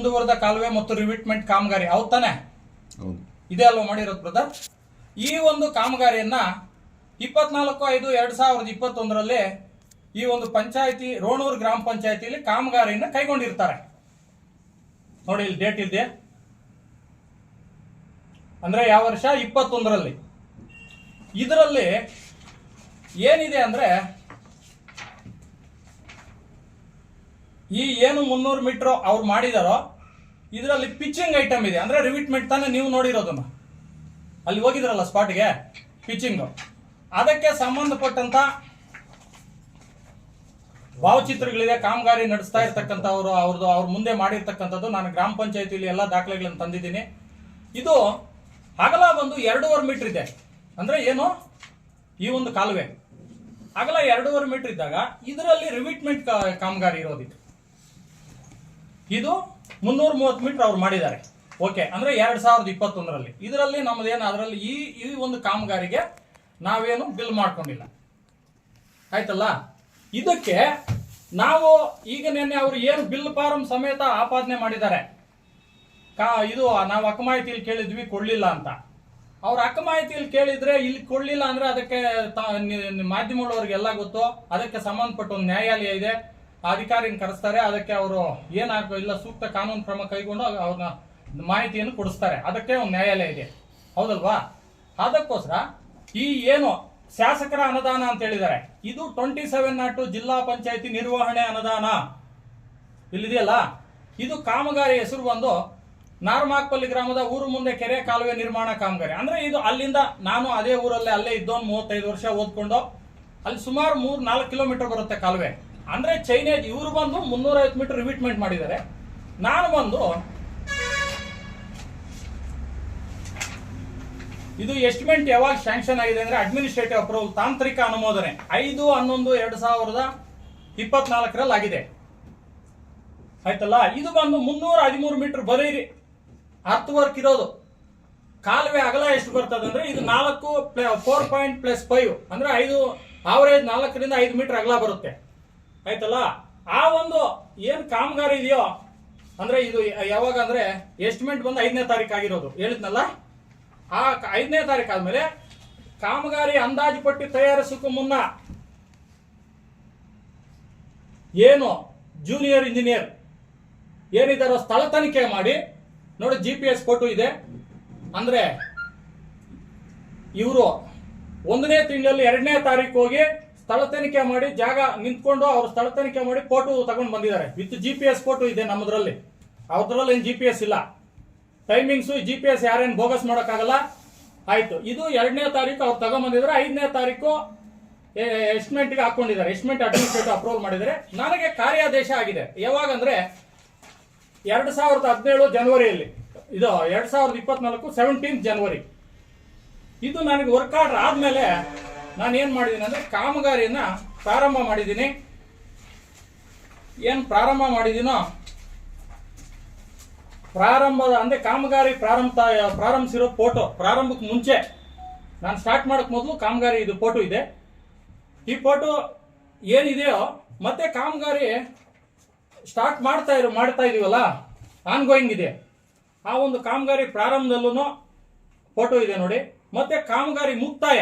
ಮುಂದುವರೆದ ಕಾಲುವೆ ಮತ್ತು ರಿವಿಟ್ಮೆಂಟ್ ಕಾಮಗಾರಿ ಹೌದ್ ತಾನೆ? ಇದೇ ಅಲ್ವಾ ಮಾಡಿರೋದು ಬ್ರದರ್? ಈ ಒಂದು ಕಾಮಗಾರಿಯನ್ನ 24/5/2021 ಈ ಒಂದು ಪಂಚಾಯತಿ ರೋಣೂರು ಗ್ರಾಮ ಪಂಚಾಯತಿಯಲ್ಲಿ ಕಾಮಗಾರಿಯನ್ನು ಕೈಗೊಂಡಿರ್ತಾರೆ. ನೋಡಿ ಇಲ್ಲಿ ಡೇಟ್ ಇದೆ, ಅಂದ್ರೆ ಯಾವ ವರ್ಷ? 21ರಲ್ಲಿ. ಇದರಲ್ಲಿ ಏನಿದೆ ಅಂದ್ರೆ ಈ ಏನು 300 ಮೀಟರ್ ಅವ್ರು ಮಾಡಿದಾರೋ ಇದರಲ್ಲಿ ಪಿಚಿಂಗ್ ಐಟಮ್ ಇದೆ, ಅಂದ್ರೆ ರಿವಿಟ್ಮೆಂಟ್ ತಾನೇ ನೀವು ನೋಡಿರೋದನ್ನ, ಅಲ್ಲಿ ಹೋಗಿದ್ರಲ್ಲ ಸ್ಪಾಟ್ಗೆ ಪಿಚಿಂಗ್, ಅದಕ್ಕೆ ಸಂಬಂಧಪಟ್ಟಂತ ಭಾವಚಿತ್ರಗಳಿದೆ. ಕಾಮಗಾರಿ ನಡೆಸ್ತಾ ಇರ್ತಕ್ಕಂಥವ್ರು ಅವ್ರ ಮುಂದೆ ಮಾಡಿರ್ತಕ್ಕಂಥದ್ದು ನಾನು ಗ್ರಾಮ ಪಂಚಾಯತಿಯಲ್ಲಿ ಎಲ್ಲ ದಾಖಲೆಗಳನ್ನು ತಂದಿದ್ದೀನಿ. ಇದು ಅಗಲ ಬಂದು 2.5 ಮೀಟರ್ ಇದೆ, ಅಂದ್ರೆ ಏನು ಈ ಒಂದು ಕಾಲುವೆ ಅಗಲ 2.5 ಮೀಟರ್ ಇದ್ದಾಗ ಇದರಲ್ಲಿ ರಿವಿಟ್ಮೆಂಟ್ ಕಾಮಗಾರಿ ಇರೋದಿತ್ತು. ಇದು 330 ಮೀಟರ್ ಅವ್ರು ಮಾಡಿದ್ದಾರೆ. ಓಕೆ, ಅಂದ್ರೆ 2021ರಲ್ಲಿ. ಇದರಲ್ಲಿ ನಮ್ದೇನು ಅದರಲ್ಲಿ ಈ ಒಂದು ಕಾಮಗಾರಿಗೆ ನಾವೇನು ಬಿಲ್ ಮಾಡ್ಕೊಂಡಿಲ್ಲ, ಆಯ್ತಲ್ಲ. ಇದಕ್ಕೆ ನಾವು ಈಗ ನಿನ್ನೆ ಅವರು ಏನು ಬಿಲ್ ಫಾರಂ ಸಮೇತ ಆಪಾದನೆ ಮಾಡಿದ್ದಾರೆ. ಇದು ನಾವು ಹಕ್ಕು ಮಾಹಿತಿಯಲ್ಲಿ ಕೇಳಿದ್ವಿ, ಕೊಡ್ಲಿಲ್ಲ ಅಂತ. ಅವ್ರ ಹಕ್ಕು ಮಾಹಿತಿಯಲ್ಲಿ ಕೇಳಿದ್ರೆ ಇಲ್ಲಿ ಕೊಡ್ಲಿಲ್ಲ ಅಂದ್ರೆ ಅದಕ್ಕೆ ಮಾಧ್ಯಮಗಳವ್ರಿಗೆಲ್ಲ ಗೊತ್ತು, ಅದಕ್ಕೆ ಸಂಬಂಧಪಟ್ಟ ಒಂದು ನ್ಯಾಯಾಲಯ ಇದೆ, ಅಧಿಕಾರಿನ ಕರೆಸ್ತಾರೆ, ಅದಕ್ಕೆ ಅವರು ಇಲ್ಲ ಸೂಕ್ತ ಕಾನೂನು ಕ್ರಮ ಕೈಗೊಂಡು ಅವ್ರನ್ನ ಮಾಹಿತಿಯನ್ನು ಕೊಡಿಸ್ತಾರೆ, ಅದಕ್ಕೆ ಒಂದು ನ್ಯಾಯಾಲಯ ಇದೆ, ಹೌದಲ್ವಾ? ಅದಕ್ಕೋಸ್ಕರ ಈ ಏನು ಶಾಸಕರ ಅನುದಾನ ಅಂತ ಹೇಳಿದ್ದಾರೆ, ಇದು 2702 ಜಿಲ್ಲಾ ಪಂಚಾಯತಿ ನಿರ್ವಹಣೆ ಅನುದಾನ ಇಲ್ಲಿದೆಯಲ್ಲ, ಇದು ಕಾಮಗಾರಿ ಹೆಸರು ಬಂದು ನಾರ್ಮಾಕ್ಪಲ್ಲಿ ಗ್ರಾಮದ ಊರು ಮುಂದೆ ಕೆರೆ ಕಾಲುವೆ ನಿರ್ಮಾಣ ಕಾಮಗಾರಿ. ಅಂದ್ರೆ ಇದು ಅಲ್ಲಿಂದ ನಾನು ಅದೇ ಊರಲ್ಲೇ ಅಲ್ಲೇ ಇದ್ದೋನ್ 35 ವರ್ಷ ಓದ್ಕೊಂಡು ಅಲ್ಲಿ ಸುಮಾರು 3-4 ಕಿಲೋಮೀಟರ್ ಬರುತ್ತೆ ಕಾಲುವೆ. ಅಂದ್ರೆ ಚೈನೇಜ್ ಇವರು ಬಂದು 350 ಮೀಟರ್ ರಿವಿಟ್ಮೆಂಟ್ ಮಾಡಿದ್ದಾರೆ, ನಾನು ಬಂದು ಇದು ಎಸ್ಟಿಮೇಟ್ ಯಾವಾಗ ಸ್ಯಾಂಕ್ಷನ್ ಆಗಿದೆ ಅಂದ್ರೆ ಅಡ್ಮಿನಿಸ್ಟ್ರೇಟಿವ್ ಅಪ್ರೂವಲ್ ತಾಂತ್ರಿಕ ಅನುಮೋದನೆ 5/11/2024ರಲ್ಲಿ ಆಗಿದೆ, ಆಯ್ತಲ್ಲ. ಇದು ಬಂದು 313 ಮೀಟರ್ ಬರೀ ಅರ್ತ್ ವರ್ಕ್ ಇರೋದು. ಕಾಲುವೆ ಅಗಲ ಎಷ್ಟು ಬರ್ತದೆ ಅಂದ್ರೆ ಇದು 4.+5 ಅಂದ್ರೆ 5 ಆವರೇಜ್ 4ರಿಂದ 5 ಮೀಟರ್ ಅಗಲ ಬರುತ್ತೆ, ಆಯ್ತಲ್ಲ. ಆ ಒಂದು ಏನ್ ಕಾಮಗಾರಿ ಇದೆಯೋ ಅಂದ್ರೆ ಇದು ಯಾವಾಗ ಅಂದ್ರೆ ಎಸ್ಟಿಮೇಟ್ ಬಂದು 5ನೇ ತಾರೀಕು ಆಗಿರೋದು ಹೇಳಿದ್ನಲ್ಲ. ಆ 5ನೇ ತಾರೀಕು ಆದ್ಮೇಲೆ ಕಾಮಗಾರಿ ಅಂದಾಜು ಪಟ್ಟಿ ತಯಾರಿಸಕ್ಕೂ ಮುನ್ನ ಏನು ಜೂನಿಯರ್ ಇಂಜಿನಿಯರ್ ಏನಿದಾರೋ ಸ್ಥಳ ತನಿಖೆ ಮಾಡಿ ನೋಡಿ, GPS ಫೋಟೋ ಇದೆ. ಅಂದ್ರೆ ಇವರು 1ನೇ ತಿಂಗಳಲ್ಲಿ 2ನೇ ತಾರೀಕು ಹೋಗಿ ಸ್ಥಳ ತನಿಖೆ ಮಾಡಿ ಜಾಗ ನಿಂತ್ಕೊಂಡು ಅವ್ರು ಸ್ಥಳ ತನಿಖೆ ಮಾಡಿ ಫೋಟೋ ತಗೊಂಡು ಬಂದಿದ್ದಾರೆ. ವಿತ್ GPS ಫೋಟೋ ಇದೆ ನಮ್ಮದ್ರಲ್ಲಿ, ಅವ್ರದ್ರಲ್ಲಿ ಏನು GPS ಇಲ್ಲ. ಟೈಮಿಂಗ್ಸು GPS ಯಾರೇನು ಬೋಗಸ್ ಮಾಡೋಕ್ಕಾಗಲ್ಲ, ಆಯ್ತು. ಇದು 2ನೇ ತಾರೀಕು ಅವ್ರು ತಗೊಂಡ್ಬಂದಿದ್ದಾರೆ, 5ನೇ ತಾರೀಕು ಎಸ್ಟಿಮೇಟ್ಗೆ ಹಾಕೊಂಡಿದ್ದಾರೆ, ಎಸ್ಟಿಮೇಟ್ ಅಡ್ಮಿನಿಸ್ಟ್ರೇಟಿವ್ ಅಪ್ರೂವಲ್ ಮಾಡಿದ್ದಾರೆ. ನನಗೆ ಕಾರ್ಯಾದೇಶ ಆಗಿದೆ ಯಾವಾಗ ಅಂದ್ರೆ 2017 ಜನವರಿಯಲ್ಲಿ, ಇದು 2024 17 ಜನವರಿ. ಇದು ನನಗೆ ವರ್ಕ್ ಆರ್ಡರ್ ಆದ್ಮೇಲೆ ನಾನು ಏನ್ ಮಾಡಿದ್ದೀನಿ ಅಂದ್ರೆ ಕಾಮಗಾರಿಯನ್ನ ಪ್ರಾರಂಭ ಮಾಡಿದ್ದೀನಿ. ಏನ್ ಪ್ರಾರಂಭ ಮಾಡಿದೀನೋ ಪ್ರಾರಂಭದ ಅಂದ್ರೆ ಕಾಮಗಾರಿ ಪ್ರಾರಂಭಿಸಿರೋ ಫೋಟೋ, ಪ್ರಾರಂಭಕ್ಕೆ ಮುಂಚೆ ನಾನು ಸ್ಟಾರ್ಟ್ ಮಾಡಕ್ ಮೊದಲು ಕಾಮಗಾರಿ ಇದು ಫೋಟೋ ಇದೆ. ಈ ಫೋಟೋ ಏನಿದೆಯೋ ಮತ್ತೆ ಕಾಮಗಾರಿ ಸ್ಟಾರ್ಟ್ ಮಾಡ್ತಾ ಇದೀವಲ್ಲ, ಆನ್ಗೋಯಿಂಗ್ ಇದೆ. ಆ ಒಂದು ಕಾಮಗಾರಿ ಪ್ರಾರಂಭದಲ್ಲೂ ಫೋಟೋ ಇದೆ ನೋಡಿ. ಮತ್ತೆ ಕಾಮಗಾರಿ ಮುಕ್ತಾಯ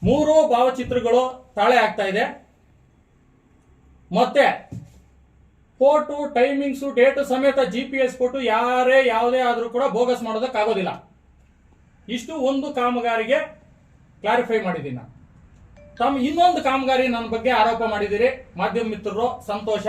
3 ಭಾವಚಿತ್ರಗಳು ತಾಳೆ ಆಗ್ತಾ ಇದೆ. ಮತ್ತೆ ಫೋಟೋ, ಟೈಮಿಂಗ್ಸು, ಡೇಟು ಸಮೇತ GPS ಫೋಟೋ ಯಾವುದೇ ಆದ್ರೂ ಕೂಡ ಬೋಗಸ್ ಮಾಡೋದಕ್ಕಾಗೋದಿಲ್ಲ. ಇಷ್ಟು ಒಂದು ಕಾಮಗಾರಿಗೆ ಕ್ಲಾರಿಫೈ ಮಾಡಿದ್ದೀನಿ ನಾನು. ಇನ್ನೊಂದು ಕಾಮಗಾರಿ ನನ್ನ ಬಗ್ಗೆ ಆರೋಪ ಮಾಡಿದ್ದೀರಿ ಮಾಧ್ಯಮ ಮಿತ್ರರು, ಸಂತೋಷ.